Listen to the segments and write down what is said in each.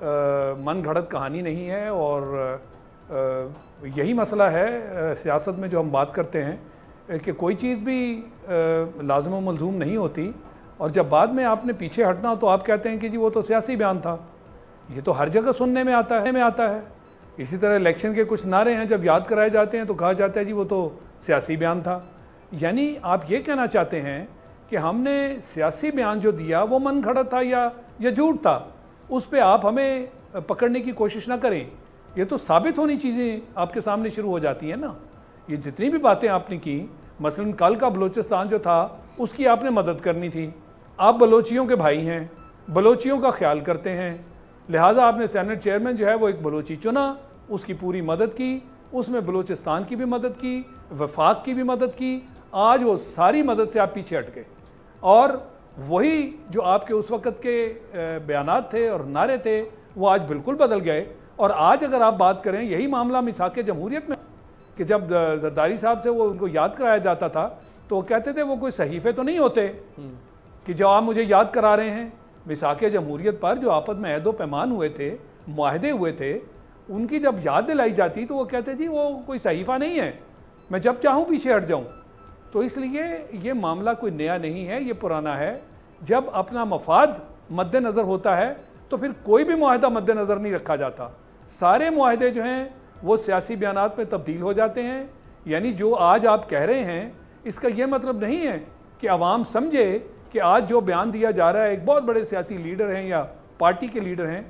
من گھڑت کہانی نہیں ہے، اور یہی مسئلہ ہے سیاست میں جو ہم بات کرتے ہیں کہ کوئی چیز بھی لازم و ملزوم نہیں ہوتی، اور جب بعد میں آپ نے پیچھے ہٹنا تو آپ کہتے ہیں کہ جی وہ تو سیاسی بیان تھا۔ یہ تو ہر جگہ سننے میں آتا ہے۔ اسی طرح الیکشن کے کچھ نعرے ہیں، جب یاد کرائے جاتے ہیں تو کہا جاتا ہے جی وہ تو سیاسی بیان تھا۔ یعنی آپ یہ کہنا چاہتے ہیں کہ ہم نے سیاسی بیان جو دیا وہ من گھڑت تھا یا جھوٹ تھا، اس پہ آپ ہمیں پکڑنے کی کوشش نہ کریں۔ یہ تو ثابت ہونی چیزیں آپ کے سامنے شروع ہو جاتی ہیں نا۔ یہ جتنی بھی باتیں آپ نے کی، مثلا کل کا بلوچستان جو تھا اس کی آپ نے مدد کرنی تھی۔ آپ بلوچیوں کے بھائی ہیں، بلوچیوں کا خیال کرتے ہیں، لہٰذا آپ نے سینٹ چیئرمین جو ہے وہ ایک بلوچی چنا، اس کی پوری مدد کی، اس میں بلوچستان کی بھی مدد کی، وفاق کی بھی مدد کی۔ آج وہ ساری مدد سے آپ پیچھے ہٹ گئے، اور وہی جو آپ کے اس وقت کے بیانات تھے اور نعرے تھے وہ آج بالکل بدل گئے۔ اور آج اگر آپ بات کریں یہی معاملہ میثاق جمہوریت میں، کہ جب زرداری صاحب سے وہ ان کو یاد کرایا جاتا تھا تو وہ کہتے تھے وہ کوئی صحیفے تو نہیں ہوتے کہ جو آپ مجھے یاد کرا رہے ہیں۔ میثاق جمہوریت پر جو آپس میں عہد و پیمان ہوئے تھے، معاہدے ہوئے تھے، ان کی جب یاد دلائی جاتی تو وہ کہتے جی وہ کوئی صحیفہ نہیں ہے، میں جب چاہوں پیچھے ہٹ جاؤں۔ تو اس لیے یہ معاملہ کوئی نیا نہیں ہے، یہ پرانا ہے۔ جب اپنا مفاد مد نظر ہوتا ہے تو پھر کوئی بھی معاہدہ مد نظر نہیں رکھا جاتا، سارے معاہدے جو ہیں وہ سیاسی بیانات میں تبدیل ہو جاتے ہیں۔ یعنی جو آج آپ کہہ رہے ہیں اس کا یہ مطلب نہیں ہے کہ عوام سمجھے کہ آج جو بیان دیا جا رہا ہے ایک بہت بڑے سیاسی لیڈر ہیں یا پارٹی کے لیڈر ہیں،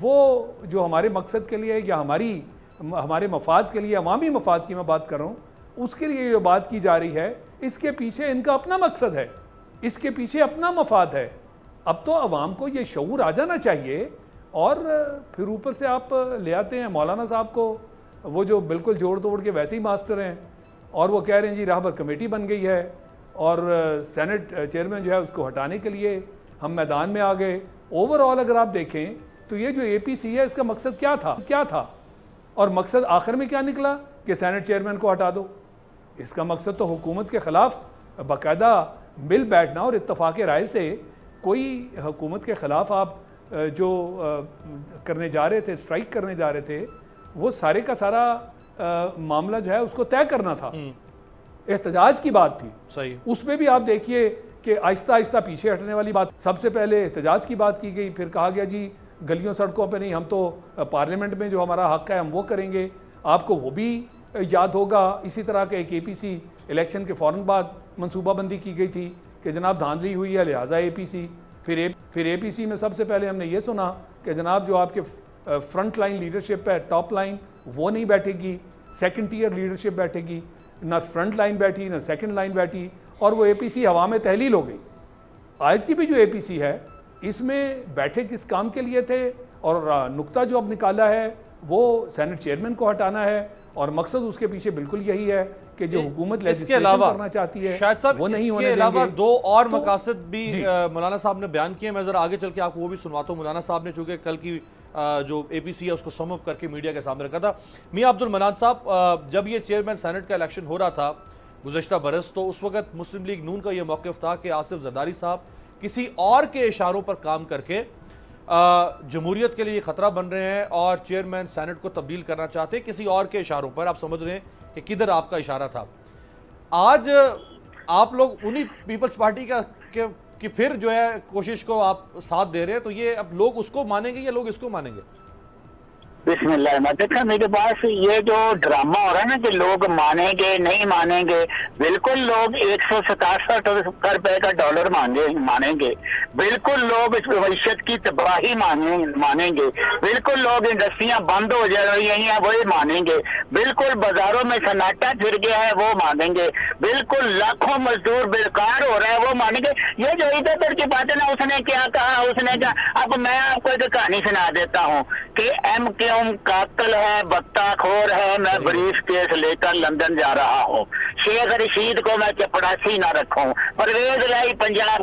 وہ جو ہمارے مقصد کے لیے یا ہمارے مفاد کے لیے، عوامی مفاد کی میں بات کر رہا ہوں، اس کے لیے جو بات کی جا رہی ہے اس کے پیچھے ان کا اپنا مقصد ہے، اس کے پیچھے اپنا مفاد ہے۔ اب تو عوام کو یہ شعور آ جانا چاہیے، اور پھر اوپر سے آپ لے آتے ہیں مولانا صاحب کو، وہ جو بالکل جوڑ توڑ کے ویسے ہی ماسٹر ہیں، اور وہ کہہ رہے ہیں جی راہبر کمیٹی بن گئی ہے، اور سینٹ چیئرمین جو ہے اس کو ہٹانے کے لیے ہم میدان میں آ گئے۔ اوورآل اگر آپ دیکھیں تو یہ جو اے پی سی ہے اس کا مقصد کیا تھا اور مقصد آخر میں کیا نکلا کہ سینٹ چیئرمین کو ہٹا دو۔ اس کا مقصد تو حکومت کے خلاف باقاعدہ مل بیٹھنا، اور اتفاق رائے سے کوئی حکومت کے خلاف آپ جو کرنے جا رہے تھے، اسٹرائک کرنے جا رہے تھے، وہ سارے کا سارا معاملہ جو ہے اس کو طے کرنا تھا۔ احتجاج کی بات تھی، صحیح، اس میں بھی آپ دیکھیے کہ آہستہ آہستہ پیچھے ہٹنے والی بات، سب سے پہلے احتجاج کی بات کی گئی، پھر کہا گیا جی گلیوں سڑکوں پہ نہیں، ہم تو پارلیمنٹ میں جو ہمارا حق ہے ہم وہ کریں گے۔ آپ کو وہ بھی یاد ہوگا اسی طرح کے ایک اے پی سی الیکشن کے فوراً بعد منصوبہ بندی کی گئی تھی کہ جناب دھاندلی ہوئی ہے لہٰذا اے پی سی۔ پھر اے پی سی میں سب سے پہلے ہم نے یہ سنا کہ جناب جو آپ کے فرنٹ لائن لیڈرشپ ہے، ٹاپ لائن، وہ نہیں بیٹھے گی، سیکنڈ ٹیئر لیڈرشپ بیٹھے گی، نہ فرنٹ لائن بیٹھی نہ سیکنڈ لائن بیٹھی، اور وہ اے پی سی ہوا میں تحلیل ہو گئی۔ آج کی بھی جو اے پی سی ہے اس میں بیٹھے کس کام کے لیے تھے، اور نقطہ جو اب نکالا ہے وہ سینٹ چیئرمین کو ہٹانا ہے، اور مقصد اس کے پیچھے بالکل یہی ہے کہ جو حکومت لیجسلیشن کرنا چاہتی ہے شاہد صاحب وہ نہیں اس ہونے کے دیں علاوہ گے۔ دو اور مقاصد بھی مولانا صاحب نے بیان کیے، میں ذرا آگے چل کے آپ کو وہ بھی سنواتا ہوں۔ مولانا صاحب نے چونکہ کل کی جو اے پی سی ہے اس کو سم اپ کر کے میڈیا کے سامنے رکھا تھا۔ میاں عبد المنان صاحب، جب یہ چیئرمین سینٹ کا الیکشن ہو رہا تھا گزشتہ برس، تو اس وقت مسلم لیگ نون کا یہ موقف تھا کہ آصف زرداری صاحب کسی اور کے اشاروں پر کام کر کے جمہوریت کے لیے خطرہ بن رہے ہیں اور چیئرمین سینٹ کو تبدیل کرنا چاہتے ہیں کسی اور کے اشاروں پر۔ آپ سمجھ رہے ہیں کہ کدھر آپ کا اشارہ تھا۔ آج آپ لوگ انہی پیپلز پارٹی کا کہ پھر جو ہے کوشش کو آپ ساتھ دے رہے ہیں، تو یہ اب لوگ اس کو مانیں گے یا لوگ اس کو مانیں گے؟ بسم اللہ۔ دیکھا میرے پاس یہ جو ڈرامہ ہو رہا ہے نا کہ لوگ مانیں گے نہیں مانیں گے، بالکل لوگ 167 روپے کا ڈالر مانیں گے، بالکل لوگ اس معیشت کی تباہی مانیں گے، بالکل لوگ انڈسٹریاں بند ہو جا رہی ہیں وہ مانیں گے، بالکل بازاروں میں سناٹا پھر گیا ہے وہ مانیں گے، بالکل لاکھوں مزدور بیکار ہو رہا ہے وہ مانیں گے۔ یہ جو ادھر ادھر کی بات ہے نا، اس نے کیا کہا، اس نے کیا، اب میں آپ کو ایک کہانی سنا دیتا ہوں کہ ایم کیو قاتل ہے، بتہ خور ہے، میں بریف کیس لے کر لندن جا رہا ہوں، شیخ رشید کو میں چپڑاسی نہ رکھوں، پرویز لائی پنجاب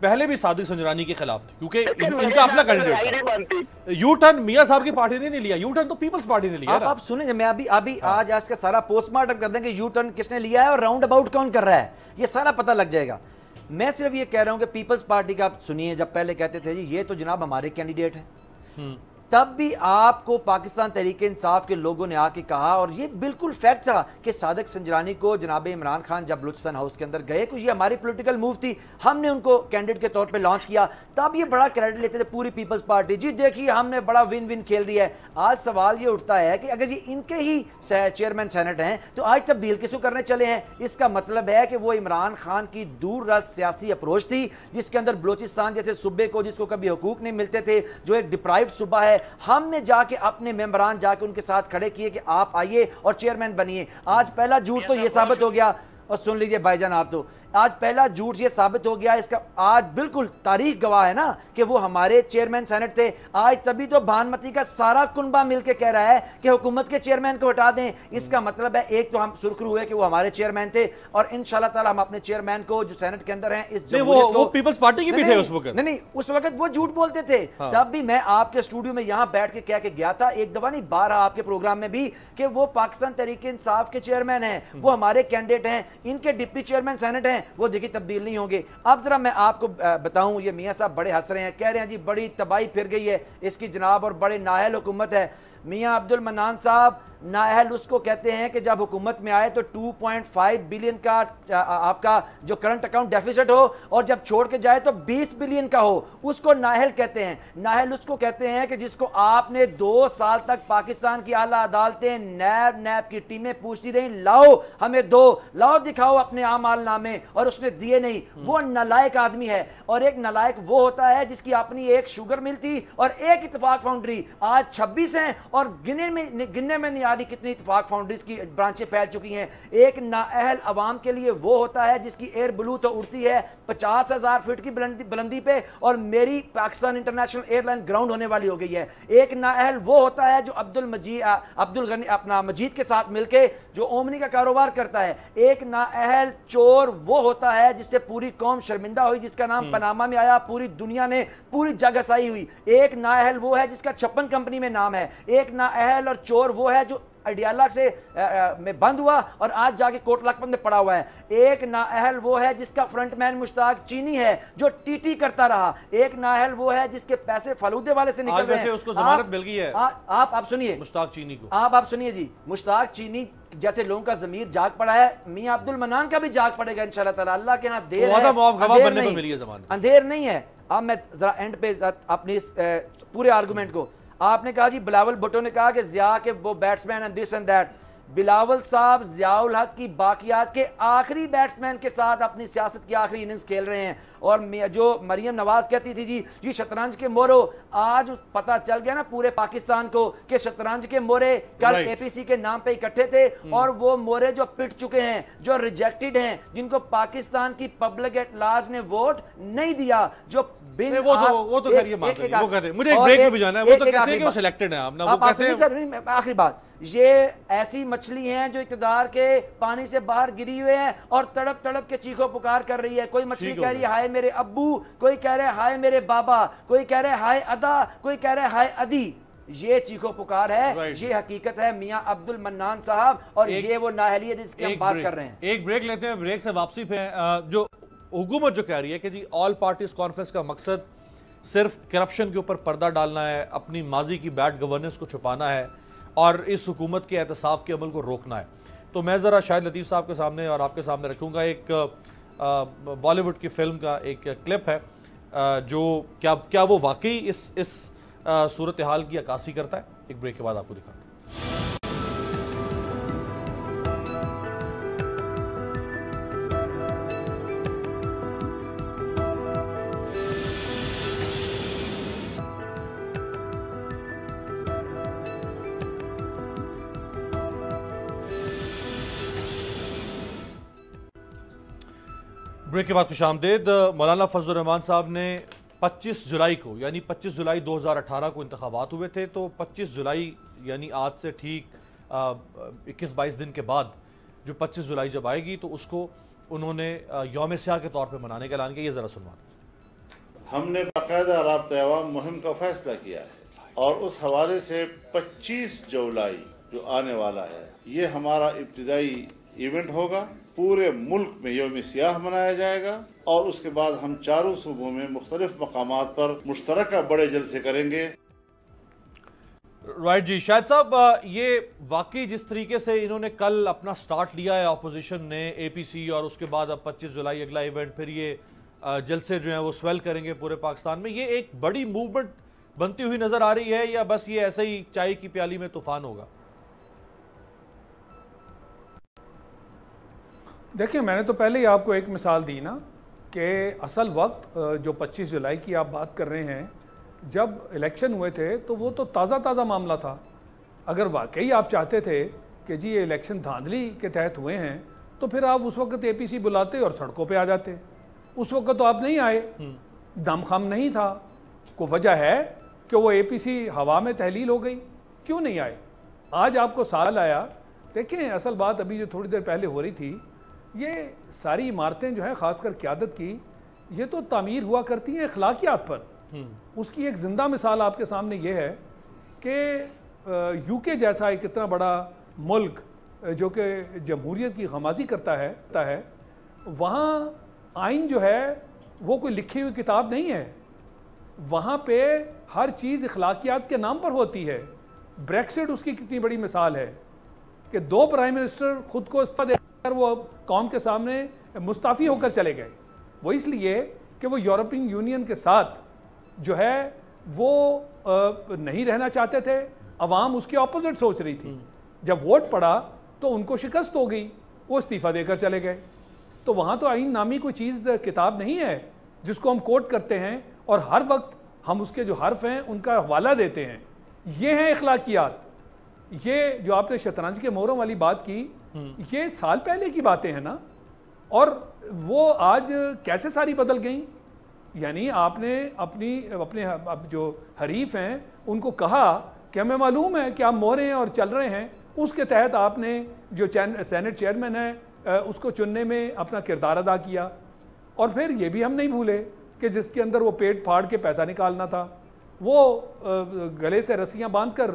پہلے بھی صادق سنجرانی کے خلاف تھے کیونکہ ان کا اپنا کینڈیڈیٹ یو ٹرن میاں صاحب کی پارٹی نے نہیں لیا, یو ٹرن تو پیپلز پارٹی نے لیا. آپ سنیں, میں ابھی آج کا سارا پوسٹ مارٹم کر دیں کہ یو ٹرن کس نے لیا ہے اور راؤنڈ اباؤٹ کون کر رہا ہے, یہ سارا پتہ لگ جائے گا. میں صرف یہ کہہ رہا ہوں کہ پیپلز پارٹی کا آپ سنیے, جب پہلے کہتے تھے جی یہ تو جناب ہمارے کینڈیڈیٹ ہیں, تب بھی آپ کو پاکستان تحریک انصاف کے لوگوں نے آ کے کہا, اور یہ بالکل فیکٹ تھا کہ صادق سنجرانی کو جناب عمران خان جب بلوچستان ہاؤس کے اندر گئے, کچھ یہ ہماری پولیٹیکل موو تھی, ہم نے ان کو کینڈیڈیٹ کے طور پہ لانچ کیا, تب یہ بڑا کریڈٹ لیتے تھے پوری پیپلز پارٹی, جی دیکھیے ہم نے بڑا ون ون کھیل دیا ہے. آج سوال یہ اٹھتا ہے کہ اگر یہ ان کے ہی چیئرمین سینٹ ہیں تو آج تبدیل کس کو کرنے چلے ہیں؟ اس کا مطلب ہے کہ وہ عمران خان کی دور رس سیاسی اپروچ تھی جس کے اندر بلوچستان جیسے صوبے کو, جس کو کبھی حقوق نہیں ملتے تھے, جو ایک ڈپرائیوڈ صوبہ ہے, ہم نے جا کے اپنے ممبران جا کے ان کے ساتھ کھڑے کیے کہ آپ آئیے اور چیئرمین بنیے. آج پہلا جھوٹ تو یہ ثابت ہو گیا, اور سن لیجئے بھائی جان آپ, تو آج پہلا جھوٹ یہ ثابت ہو گیا, اس کا آج بالکل تاریخ گواہ ہے نا کہ وہ ہمارے چیئرمین سینٹ تھے. آج تبھی تو بھانمتی کا سارا کنبہ مل کے کہہ رہا ہے کہ حکومت کے چیئرمین کو ہٹا دیں. اس کا مطلب ہے ایک تو ہم سرخرو ہوئے کہ وہ ہمارے چیئرمین تھے, اور انشاءاللہ تعالی ہم اپنے چیئرمین کو جو سینٹ کے اندر ہیں اس جمہوریت کو, وہ پیپلز پارٹی کی بھی تھے اس وقت, نہیں اس وقت وہ جھوٹ بولتے تھے. تب بھی میں آپ کے اسٹوڈیو میں یہاں بیٹھ کے کہہ کے گیا تھا, ایک دفعہ نہیں 12 آپ کے پروگرام میں بھی, کہ وہ پاکستان تحریک انصاف کے چیئرمین ہیں, وہ ہمارے کینڈیڈیٹ ہیں, ان کے ڈپٹی چیئرمین سینٹ ہیں, وہ دیکھیے تبدیل نہیں ہوں گے. اب ذرا میں آپ کو بتاؤں, یہ میاں صاحب بڑے ہنس رہے ہیں, کہہ رہے ہیں جی بڑی تباہی پھر گئی ہے اس کی جناب اور بڑے نااہل حکومت ہے. میاں عبد المنان صاحب, نااہل اس کو کہتے ہیں کہ جب حکومت میں آئے تو 2.5 بلین کا آپ کا جو کرنٹ اکاؤنٹ ڈیفیسٹ ہو, اور جب چھوڑ کے جائے تو 20 بلین کا ہو, اس کو نااہل کہتے ہیں. نااہل اس کو کہتے ہیں کہ جس کو آپ نے 2 سال تک پاکستان کی اعلیٰ عدالتیں نیب کی ٹیمیں پوچھتی رہیں, لاؤ ہمیں دو, لاؤ دکھاؤ اپنے اعمال نامے, اور اس نے دیے نہیں. وہ نالائق آدمی ہے, اور ایک نالائق وہ ہوتا ہے جس کی اپنی ایک شوگر مل تھی اور ایک اتفاق فاؤنڈری, آج 26 ہیں اور گننے میں نہیں آدھی کتنی اتفاق فاؤنڈریز کی برانچیں پھیل چکی ہیں. ایک نااہل عوام کے لیے وہ ہوتا ہے جس کی ایئر بلو تو اڑتی ہے 50,000 فٹ کی بلندی پہ, اور میری Pakistan international air line ground ہونے والی ہو گئی ہے. ایک نااہل وہ ہوتا ہے جو عبدالغنی اپنا مجید کے ساتھ مل کے جو اومنی کا کاروبار کرتا ہے. ایک نااہل چور وہ ہوتا ہے جس سے پوری قوم شرمندہ ہوئی, جس کا نام پاناما میں آیا, پوری دنیا نے پوری جگ ہسائی ہوئی. ایک نااہل وہ ہے جس کا 56 کمپنی میں نام ہے. ایک نااہل اور چور وہ ہے جو اڈیالہ سے میں بند ہوا اور آج جا کے کوٹ لاکھپت میں پڑا ہوا ہے. ایک نااہل وہ ہے جس کا فرنٹ مین مشتاق چینی ہے جو ٹی ٹی کرتا رہا. ایک نااہل وہ ہے جس کے پیسے فلودے والے سے نکل رہے ہیں. اس کو ضمانت مل گئی ہے. آپ سنیے مشتاق چینی کو, آپ سنیے جی, مشتاق چینی جیسے لوگوں کا ضمیر جاگ پڑا ہے, میاں عبد المنان کا بھی جاگ پڑے گا انشاءاللہ تعالی. اللہ کے ہاں دیر ہے, اندھیر نہیں ہے. اب میں ذرا اینڈ پہ اپنی پورے آرگومنٹ کو, آپ نے کہا جی بلاول بھٹو نے کہا کہ ضیاء کے وہ بیٹسمین ہیں دس اینڈ دیٹ. بلاول صاحب ضیاء الحق کی باقیات کے آخری بیٹسمین کے ساتھ اپنی سیاست کی آخری اننگز کھیل رہے ہیں. اور جو مریم نواز کہتی تھی جی یہ شطرنج کے مورو, آج پتہ چل گیا نا پورے پاکستان کو کہ شطرنج کے مورے کل اے پی سی کے نام پہ اکٹھے تھے, اور وہ مورے جو پٹ چکے ہیں, جو ریجیکٹڈ ہیں, جن کو پاکستان کی پبلک ایٹ لارج نے ووٹ نہیں دیا, جو وہ تو خیر یہ بات ہے, وہ کہتے ہیں مجھے ایک بریک بھی جانا ہے, وہ تو کہتے ہیں کہ وہ سلیکٹڈ ہیں. آپ کہتے ہیں آخری بات, یہ ایسی مچھلی ہیں جو اقتدار کے پانی سے باہر گری ہوئے ہیں اور تڑپ تڑپ کے چیخو پکار کر رہی ہے. کوئی مچھلی کہہ رہی ہے ہائے میرے ابو, کوئی کہہ رہے ہائے میرے بابا, کوئی کہہ رہے ہائے ادا, کوئی کہہ رہے ہائے ادی. یہ چیخو پکار ہے, یہ حقیقت ہے میاں عبد المنان صاحب, اور یہ وہ نااہلی ہے جس کی ہم بات کر رہے ہیں. ایک بریک لیتے ہیں, بریک سے واپسی پہ جو حکومت جو کہہ رہی ہے کہ جی آل پارٹیز کانفرنس کا مقصد صرف کرپشن کے اوپر پردہ ڈالنا ہے, اپنی ماضی کی بیڈ گورننس کو چھپانا ہے, اور اس حکومت کے احتساب کے عمل کو روکنا ہے. تو میں ذرا شاہد لطیف صاحب کے سامنے اور آپ کے سامنے رکھوں گا ایک بالی ووڈ کی فلم کا ایک کلپ ہے جو کیا وہ واقعی اس صورتحال کی عکاسی کرتا ہے. ایک بریک کے بعد آپ کو دکھاتا ہوں. بریک کے بعد خوش آمدید. مولانا فضل الرحمان صاحب نے 25 جولائی کو یعنی 25 جولائی 2018 کو انتخابات ہوئے تھے, تو 25 جولائی یعنی آج سے ٹھیک 21-22 دن کے بعد جو 25 جولائی جب آئے گی تو اس کو انہوں نے یوم سیاہ کے طور پہ منانے کا اعلان کیا. یہ ذرا سنوا. ہم نے باقاعدہ رابطہ عوام مہم کا فیصلہ کیا ہے اور اس حوالے سے 25 جولائی جو آنے والا ہے یہ ہمارا ابتدائی ایونٹ ہوگا. پورے ملک میں یوم سیاہ منایا جائے گا اور اس کے بعد ہم چاروں صوبوں میں مختلف مقامات پر مشترکہ بڑے جلسے کریں گے. رائٹ جی شاہد صاحب، یہ واقعی جس طریقے سے انہوں نے کل اپنا سٹارٹ لیا ہے اپوزیشن نے اے پی سی، اور اس کے بعد اب 25 جولائی اگلا ایونٹ، پھر یہ جلسے جو ہیں وہ سویل کریں گے پورے پاکستان میں، یہ ایک بڑی موومنٹ بنتی ہوئی نظر آ رہی ہے یا بس یہ ایسے ہی چائے کی پیالی میں طوفان ہوگا؟ دیکھیں، میں نے تو پہلے ہی آپ کو ایک مثال دی نا کہ اصل وقت جو 25 جولائی کی آپ بات کر رہے ہیں، جب الیکشن ہوئے تھے تو وہ تو تازہ معاملہ تھا. اگر واقعی آپ چاہتے تھے کہ جی یہ الیکشن دھاندلی کے تحت ہوئے ہیں تو پھر آپ اس وقت اے پی سی بلاتے اور سڑکوں پہ آ جاتے. اس وقت تو آپ نہیں آئے، دم خم نہیں تھا. کوئی وجہ ہے کہ وہ اے پی سی ہوا میں تحلیل ہو گئی؟ کیوں نہیں آئے؟ آج آپ کو سال آیا. دیکھیں، اصل بات ابھی جو تھوڑی دیر پہلے ہو رہی تھی، یہ ساری عمارتیں جو ہیں خاص کر قیادت کی، یہ تو تعمیر ہوا کرتی ہیں اخلاقیات پر. اس کی ایک زندہ مثال آپ کے سامنے یہ ہے کہ یو کے جیسا ایک اتنا بڑا ملک جو کہ جمہوریت کی غمازی کرتا ہے، وہاں آئین جو ہے وہ کوئی لکھی ہوئی کتاب نہیں ہے. وہاں پہ ہر چیز اخلاقیات کے نام پر ہوتی ہے. بریکسٹ اس کی کتنی بڑی مثال ہے کہ 2 پرائم منسٹر خود کو استعفیٰ دے کر وہ قوم کے سامنے مستعفی ہو کر چلے گئے. وہ اس لیے کہ وہ یورپین یونین کے ساتھ جو ہے وہ نہیں رہنا چاہتے تھے. عوام اس کے اپوزٹ سوچ رہی تھی. جب ووٹ پڑا تو ان کو شکست ہو گئی، وہ استعفیٰ دے کر چلے گئے. تو وہاں تو آئین نامی کوئی چیز کتاب نہیں ہے جس کو ہم کوٹ کرتے ہیں اور ہر وقت ہم اس کے جو حرف ہیں ان کا حوالہ دیتے ہیں. یہ ہیں اخلاقیات. یہ جو آپ نے شطرنج کے موروں والی بات کی، یہ سال پہلے کی باتیں ہیں نا، اور وہ آج کیسے ساری بدل گئیں. یعنی آپ نے اپنے جو حریف ہیں ان کو کہا کہ ہمیں معلوم ہے کہ آپ مورے ہیں اور چل رہے ہیں، اس کے تحت آپ نے جو سینٹ چیئرمین ہے اس کو چننے میں اپنا کردار ادا کیا. اور پھر یہ بھی ہم نہیں بھولے کہ جس کے اندر وہ پیٹ پھاڑ کے پیسہ نکالنا تھا، وہ گلے سے رسیاں باندھ کر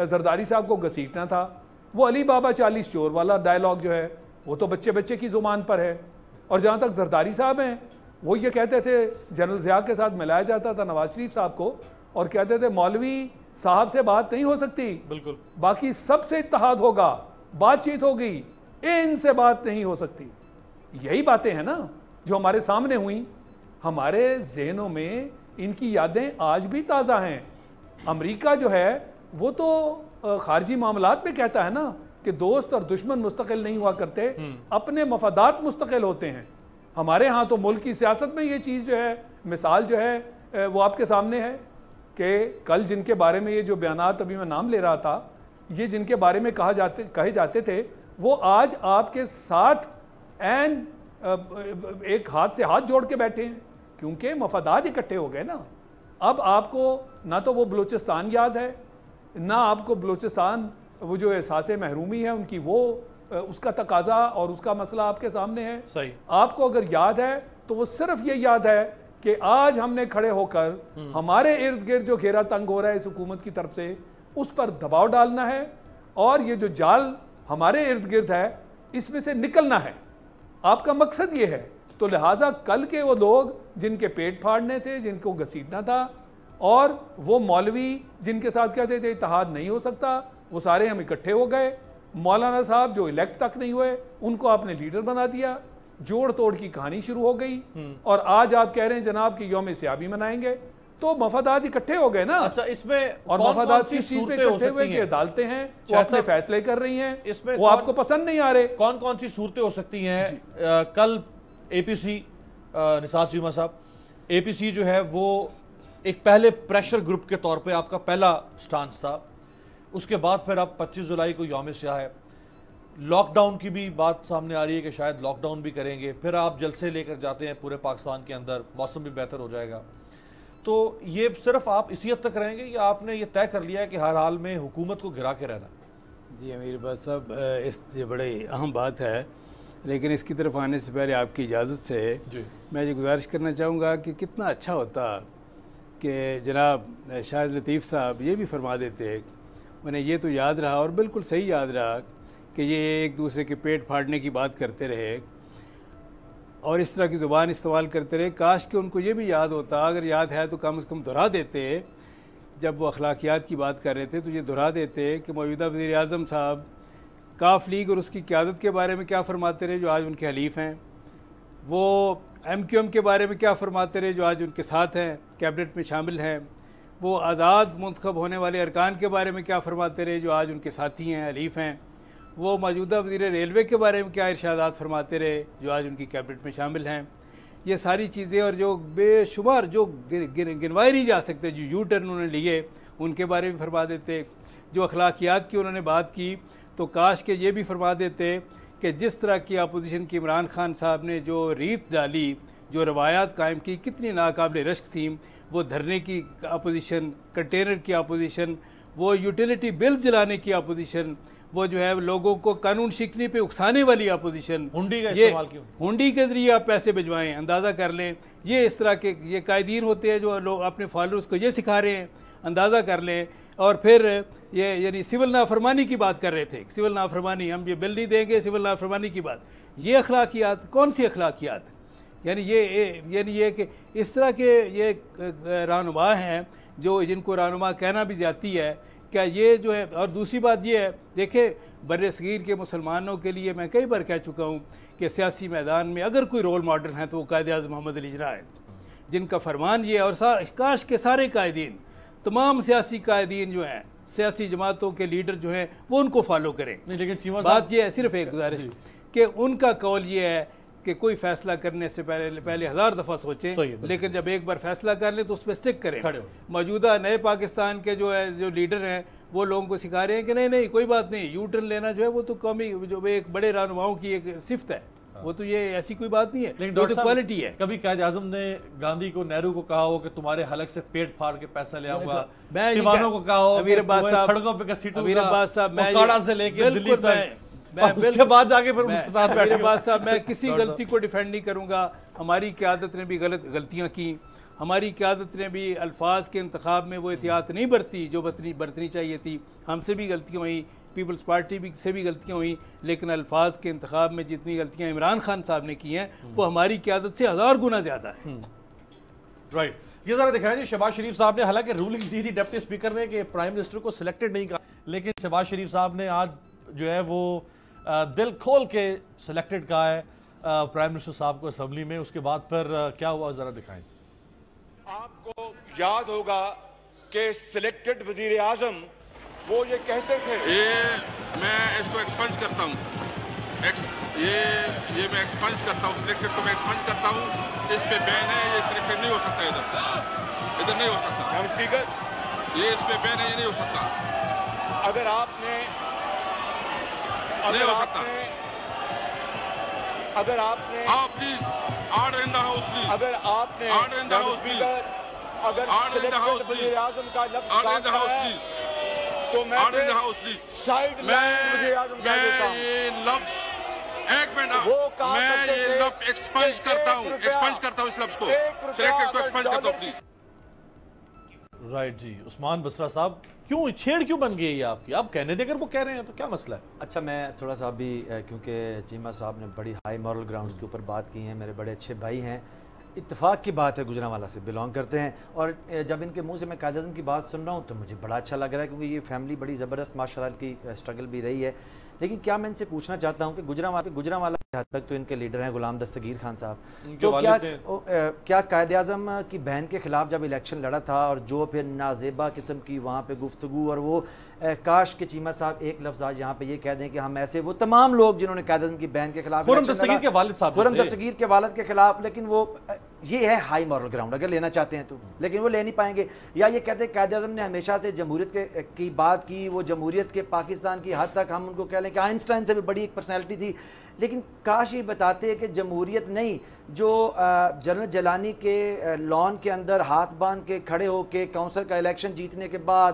زرداری صاحب کو گھسیٹنا تھا. وہ علی بابا 40 چور والا ڈائلاگ جو ہے وہ تو بچے کی زبان پر ہے. اور جہاں تک زرداری صاحب ہیں، وہ یہ کہتے تھے، جنرل ضیاء کے ساتھ ملایا جاتا تھا نواز شریف صاحب کو، اور کہتے تھے مولوی صاحب سے بات نہیں ہو سکتی، بالکل باقی سب سے اتحاد ہوگا، بات چیت ہوگی، ان سے بات نہیں ہو سکتی. یہی باتیں ہیں نا جو ہمارے سامنے ہوئیں. ہمارے ذہنوں میں ان کی یادیں آج بھی تازہ ہیں. امریکہ جو ہے وہ تو خارجی معاملات میں کہتا ہے نا کہ دوست اور دشمن مستقل نہیں ہوا کرتے، اپنے مفادات مستقل ہوتے ہیں. ہمارے ہاں تو ملک کی سیاست میں یہ چیز جو ہے، مثال جو ہے وہ آپ کے سامنے ہے کہ کل جن کے بارے میں یہ جو بیانات ابھی میں نام لے رہا تھا، یہ جن کے بارے میں کہے جاتے تھے، وہ آج آپ کے ساتھ ایک ہاتھ سے ہاتھ جوڑ کے بیٹھے ہیں، کیونکہ مفادات اکٹھے ہو گئے نا. اب آپ کو نہ تو وہ بلوچستان یاد ہے، نہ آپ کو بلوچستان وہ جو احساس محرومی ہے ان کی، وہ اس کا تقاضا اور اس کا مسئلہ آپ کے سامنے ہے. صحیح. آپ کو اگر یاد ہے تو وہ صرف یہ یاد ہے کہ آج ہم نے کھڑے ہو کر ہمارے ارد گرد جو گھیرا تنگ ہو رہا ہے اس حکومت کی طرف سے، اس پر دباؤ ڈالنا ہے، اور یہ جو جال ہمارے ارد گرد ہے اس میں سے نکلنا ہے. آپ کا مقصد یہ ہے. تو لہٰذا کل کے وہ لوگ جن کے پیٹ پھاڑنے تھے، جن کو گھسیٹنا تھا، اور وہ مولوی جن کے ساتھ کہتے تھے اتحاد نہیں ہو سکتا، وہ سارے ہم اکٹھے ہو گئے. مولانا صاحب جو الیکٹ تک نہیں ہوئے ان کو آپ نے لیڈر بنا دیا. جوڑ توڑ کی کہانی شروع ہو گئی. اور آج آپ کہہ رہے ہیں جناب کہ یوم سیاہ بھی منائیں گے. تو مفادات اکٹھے ہو گئے نا. اچھا، اس میں اور مفادات کی چیز پہ اکٹھے ہوئے کہ عدالتیں ہیں وہ اپنے فیصلے کر رہی ہیں، اس میں وہ آپ کو پسند نہیں آ رہے. کون سی صورتیں ہو سکتی ہیں؟ کل اے پی سی نثار چیمہ صاحب، اے پی سی جو ہے وہ ایک پہلے پریشر گروپ کے طور پہ آپ کا پہلا سٹانس تھا. اس کے بعد پھر اب 25 جولائی کو یوم سیاہ ہے. لاک ڈاؤن کی بھی بات سامنے آ رہی ہے کہ شاید لاک ڈاؤن بھی کریں گے. پھر آپ جلسے لے کر جاتے ہیں پورے پاکستان کے اندر، موسم بھی بہتر ہو جائے گا. تو یہ صرف آپ اسی حد تک رہیں گے یا آپ نے یہ طے کر لیا ہے کہ ہر حال میں حکومت کو گرا کے رہنا؟ جی امیر عباس صاحب، اس یہ بڑی اہم بات ہے لیکن اس کی طرف آنے سے پہلے آپ کی اجازت سے میں یہ گزارش کرنا چاہوں گا کہ کتنا اچھا ہوتا کہ جناب شاہد لطیف صاحب یہ بھی فرما دیتے، انہیں یہ تو یاد رہا اور بالکل صحیح یاد رہا کہ یہ ایک دوسرے کے پیٹ پھاڑنے کی بات کرتے رہے اور اس طرح کی زبان استعمال کرتے رہے. کاش کہ ان کو یہ بھی یاد ہوتا، اگر یاد ہے تو کم از کم دہرا دیتے. جب وہ اخلاقیات کی بات کر رہے تھے تو یہ دہرا دیتے کہ موجودہ وزیر اعظم صاحب کاف لیگ اور اس کی قیادت کے بارے میں کیا فرماتے رہے جو آج ان کے حلیف ہیں، وہ ایم کیو ایم کے بارے میں کیا فرماتے رہے جو آج ان کے ساتھ ہیں، کیبنٹ میں شامل ہیں، وہ آزاد منتخب ہونے والے ارکان کے بارے میں کیا فرماتے رہے جو آج ان کے ساتھی ہیں، حلیف ہیں، وہ موجودہ وزیر ریلوے کے بارے میں کیا ارشادات فرماتے رہے جو آج ان کی کیبنٹ میں شامل ہیں. یہ ساری چیزیں اور جو بے شمار جو گنوائے نہیں جا سکتے جو یو ٹرن انہوں نے لیے ان کے بارے میں فرما دیتے. جو اخلاقیات کی انہوں نے بات کی تو کاش کہ یہ بھی فرما دیتے کہ جس طرح کی اپوزیشن کی عمران خان صاحب نے جو ریت ڈالی، جو روایات قائم کی، کتنی ناقابل رشک تھیں. وہ دھرنے کی اپوزیشن، کنٹینر کی اپوزیشن، وہ یوٹیلیٹی بلز جلانے کی اپوزیشن، وہ جو ہے لوگوں کو قانون شکنی پہ اکسانے والی اپوزیشن، ہنڈی کا استعمال کیوں؟ ہنڈی کے ذریعے آپ پیسے بھجوائیں، اندازہ کر لیں. یہ اس طرح کے یہ قائدین ہوتے ہیں جو لوگ اپنے فالوورز کو یہ سکھا رہے ہیں، اندازہ کر لیں. اور پھر یہ یعنی سول نافرمانی کی بات کر رہے تھے، سول نافرمانی، ہم یہ بل نہیں دیں گے، سول نافرمانی کی بات. یہ اخلاقیات کون سی اخلاقیات؟ یعنی یہ کہ اس طرح کے یہ رہنما ہیں جو جن کو رہنما کہنا بھی زیادتی ہے. کیا یہ جو ہے، اور دوسری بات یہ ہے، دیکھیں بر صغیر کے مسلمانوں کے لیے میں کئی بار کہہ چکا ہوں کہ سیاسی میدان میں اگر کوئی رول ماڈل ہیں تو وہ قائد اعظم محمد علی جناح ہیں، جن کا فرمان یہ ہے. اور کاش کے سارے قائدین، تمام سیاسی قائدین جو ہیں، سیاسی جماعتوں کے لیڈر جو ہیں وہ ان کو فالو کریں. لیکن بات یہ ہے، صرف ایک گزارش کہ ان کا قول یہ ہے کہ کوئی فیصلہ کرنے سے پہلے 1000 دفعہ سوچیں، لیکن جب ایک بار فیصلہ کر لیں تو اس پہ سٹک کریں. موجودہ نئے پاکستان کے جو لیڈر ہیں وہ لوگوں کو سکھا رہے ہیں کہ نہیں کوئی بات نہیں، یو ٹرن لینا جو ہے وہ تو قومی جو ایک بڑے رہنماؤں کی ایک صفت ہے، وہ تو یہ ایسی کوئی بات نہیں ہے، لیکن وہ تو کوالٹی ہے. کبھی قائد اعظم نے گاندھی کو، نہرو کو کہا ہو کہ تمہارے حلق سے پیٹ پھاڑ کے پیسہ لے آؤں گا، دیوانوں کو کہا ہو کہ سڑکوں پہ گھسیٹوں گا، مکاڑا سے لے کے دلی تک، اس کے بعد آگے پھر ساتھ بیٹھے. بات صاحب میں کسی غلطی کو ڈیفینڈ نہیں کروں گا. ہماری قیادت نے بھی غلطیاں کی، ہماری قیادت نے بھی الفاظ کے انتخاب میں وہ احتیاط نہیں برتی جو برتنی چاہیے تھی. ہم سے بھی غلطیاں ہوئیں، پیپلز پارٹی سے بھی غلطیاں ہوئیں، لیکن الفاظ کے انتخاب میں جتنی غلطیاں عمران خان صاحب نے کی ہیں وہ ہماری قیادت سے 1000 گنا زیادہ ہیں. رائٹ، یہ ذرا دکھائیں جی. شہباز شریف صاحب نے حالانکہ رولنگ دی تھی ڈپٹی اسپیکر نے کہ پرائم منسٹر کو سلیکٹڈ نہیں کہا، لیکن شہباز شریف صاحب نے آج جو ہے وہ دل کھول کے سلیکٹڈ کہا ہے پرائم منسٹر صاحب کو اسمبلی میں. اس کے بعد پھر کیا ہوا ذرا دکھائیں. آپ کو یاد ہوگا کہ سلیکٹڈ وزیر اعظم وہ یہ کہتے تھے، میں اس کو ایکسپنج کرتا ہوں، یہ میں ایکسپنج کرتا ہوں، سلیکٹڈ کو میں ایکسپنج کرتا ہوں، اس پہ بین ہے، یہ سلیکٹڈ نہیں ہو سکتا، ادھر نہیں ہو سکتا. اسپیکر یہ اس پہ بین ہے، یہ نہیں ہو سکتا. اگر آپ نے نہیں ہو سکتا. اگر آپ نے please order in the house please. اگر آپ نے order in the house please. اگر سلیکٹڈ وزیر اعظم کا لفظ order in the house please. تو میں order in the house please. Side line وزیر اعظم کا دیتا ہوں. یہ لفظ ایک منٹ، میں یہ لفظ ایکسپنج کرتا ہوں، ایکسپنج کرتا ہوں اس لفظ کو، سلیکٹڈ کو ایکسپنج کرتا ہوں پلیز. رائٹ جی. عثمان بسرا صاحب کیوں چھیڑ کیوں بن گئی ہے آپ کی؟ آپ کہنے دے اگر وہ کہہ رہے ہیں تو کیا مسئلہ ہے؟ اچھا میں تھوڑا سا ابھی کیونکہ چیمہ صاحب نے بڑی ہائی مورل گراؤنڈز کے اوپر بات کی ہیں، میرے بڑے اچھے بھائی ہیں، اتفاق کی بات ہے گجرانوالہ سے بلانگ کرتے ہیں، اور جب ان کے منہ سے میں قائد اعظم کی بات سن رہا ہوں تو مجھے بڑا اچھا لگ رہا ہے کیونکہ یہ فیملی بڑی زبردست ماشاء اللہ کی اسٹرگل بھی رہی ہے. لیکن کیا میں ان سے پوچھنا چاہتا ہوں کہ گجرانوالہ کی حد تک تو ان کے لیڈر ہیں غلام دستگیر خان صاحب، تو کیا قائد اعظم کی بہن کے خلاف جب الیکشن لڑا تھا اور جو پھر نازیبا قسم کی وہاں پہ گفتگو، اور وہ کاش کہ چیمہ صاحب ایک لفظ آج یہاں پہ یہ کہہ دیں کہ ہم ایسے وہ تمام لوگ جنہوں نے قائد اعظم کی بہن کے خلاف، خرم دستگیر کے والد صاحب، خرم دستگیر کے والد کے خلاف، لیکن وہ یہ ہے ہائی مورل گراؤنڈ اگر لینا چاہتے ہیں تو، لیکن وہ لے نہیں پائیں گے. یا یہ کہتے ہیں قائد اعظم نے ہمیشہ سے جمہوریت کی بات کی، وہ جمہوریت کے پاکستان کی حد تک ہم ان کو کہہ لیں کہ آئنسٹائن سے بھی بڑی ایک پرسنالٹی تھی، لیکن کاش یہ بتاتے کہ جمہوریت نہیں جو جنرل جیلانی کے لان کے اندر ہاتھ باندھ کے کھڑے ہو کے کونسل کا الیکشن جیتنے کے بعد